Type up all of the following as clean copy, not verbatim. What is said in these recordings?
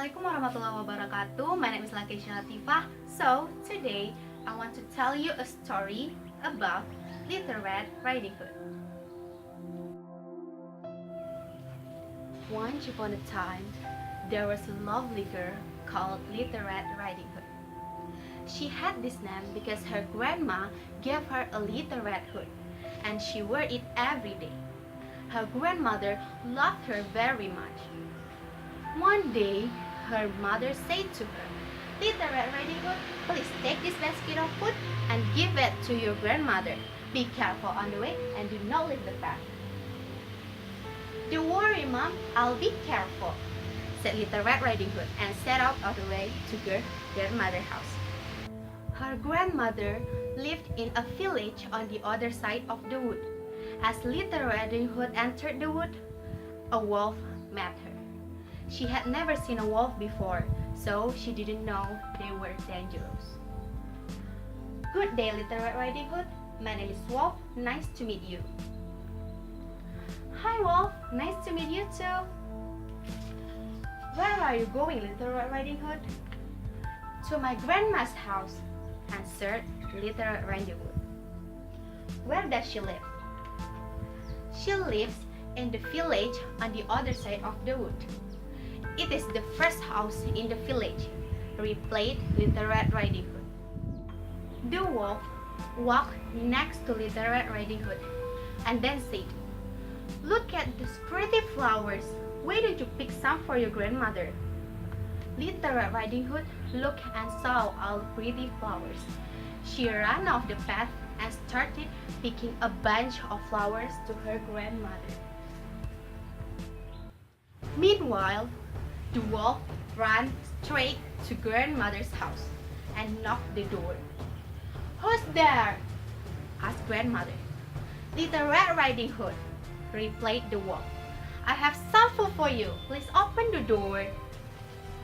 Assalamualaikum warahmatullahi wabarakatuh. My name is Lakeisha Latifah. So today I want to tell you a story about Little Red Riding Hood. Once upon a time, there was a lovely girl called Little Red Riding Hood. She had this name because her grandma gave her a little red hood, and she wore it every day. Her grandmother loved her very much. One day, her mother said to her, "Little Red Riding Hood, please take this basket of food and give it to your grandmother. Be careful on the way and do not leave the path." "Don't worry, Mom, I'll be careful," said Little Red Riding Hood and set out on the way to her grandmother's house. Her grandmother lived in a village on the other side of the wood. As Little Red Riding Hood entered the wood, a wolf met her. She had never seen a wolf before, so she didn't know they were dangerous. "Good day, Little Red Riding Hood. My name is Wolf. Nice to meet you." "Hi, Wolf. Nice to meet you too." "Where are you going, Little Red Riding Hood?" "To my grandma's house," answered Little Red Riding Hood. "Where does she live?" "She lives in the village on the other side of the wood." "It is the first house in the village," replied Little Red Riding Hood. The wolf walked next to Little Red Riding Hood and then said, "Look at these pretty flowers. Why don't you pick some for your grandmother?" Little Red Riding Hood looked and saw all the pretty flowers. She ran off the path and started picking a bunch of flowers to her grandmother. Meanwhile, the wolf ran straight to grandmother's house and knocked the door. "Who's there?" asked grandmother. "Little Red Riding Hood," replied the wolf. "I have some food for you. Please open the door."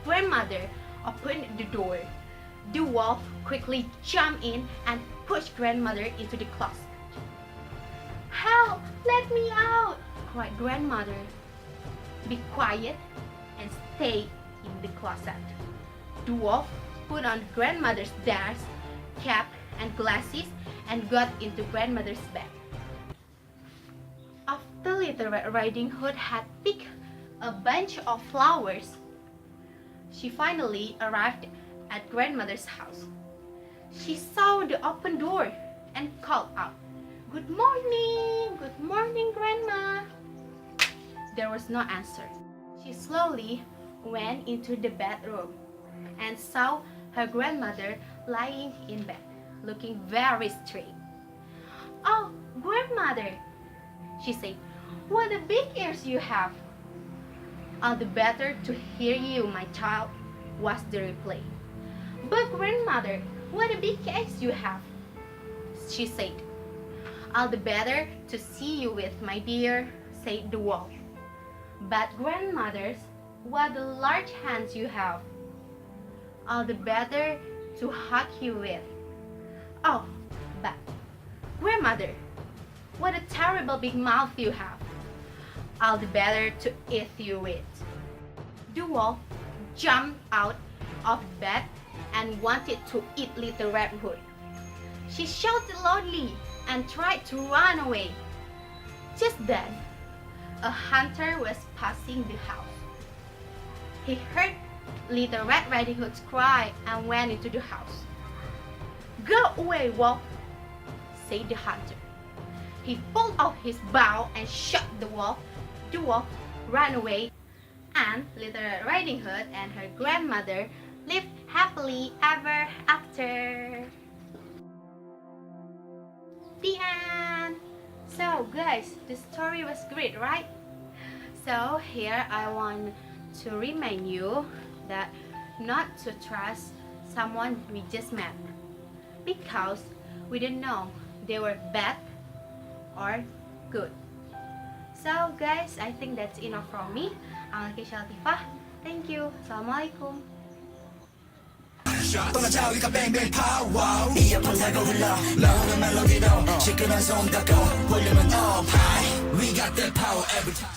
Grandmother opened the door. The wolf quickly jumped in and pushed grandmother into the closet. "Help! Let me out!" cried grandmother. "Be quiet and stay in the closet." The wolf put on grandmother's dress, cap, and glasses and got into grandmother's bed. After Little Red Riding Hood had picked a bunch of flowers, she finally arrived at grandmother's house. She saw the open door and called out, "Good morning! Good morning, Grandma!" There was no answer. She slowly went into the bedroom and saw her grandmother lying in bed, looking very strange. "Oh, grandmother," she said, "what a big ears you have." "All the better to hear you, my child," was the reply. "But grandmother, what a big eyes you have," she said. "All the better to see you with, my dear," said the wolf. "But grandmothers, what a large hands you have." "All the better to hug you with." "Oh, but grandmother, what a terrible big mouth you have." "All the better to eat you with." The wolf jumped out of bed and wanted to eat Little Red Hood. She shouted loudly and tried to run away. Just then, a hunter was passing the house. He heard Little Red Riding Hood's cry and went into the house. "Go away, wolf," said the hunter. He pulled out his bow and shot the wolf. The wolf ran away, and Little Red Riding Hood and her grandmother lived happily ever after. The end. So guys, the story was great, right? So here I want to remind you that not to trust someone we just met, because we don't know they were bad or good. So guys, I think that's enough from me. I'm Lakeisha Latifah. Thank you. Assalamualaikum. 떠나자위가 뱅뱅 파워 이어폰 달고 흘러 나오는 멜로디로 시끄러운 손 닦고 볼륨은 up high. We got that power every time.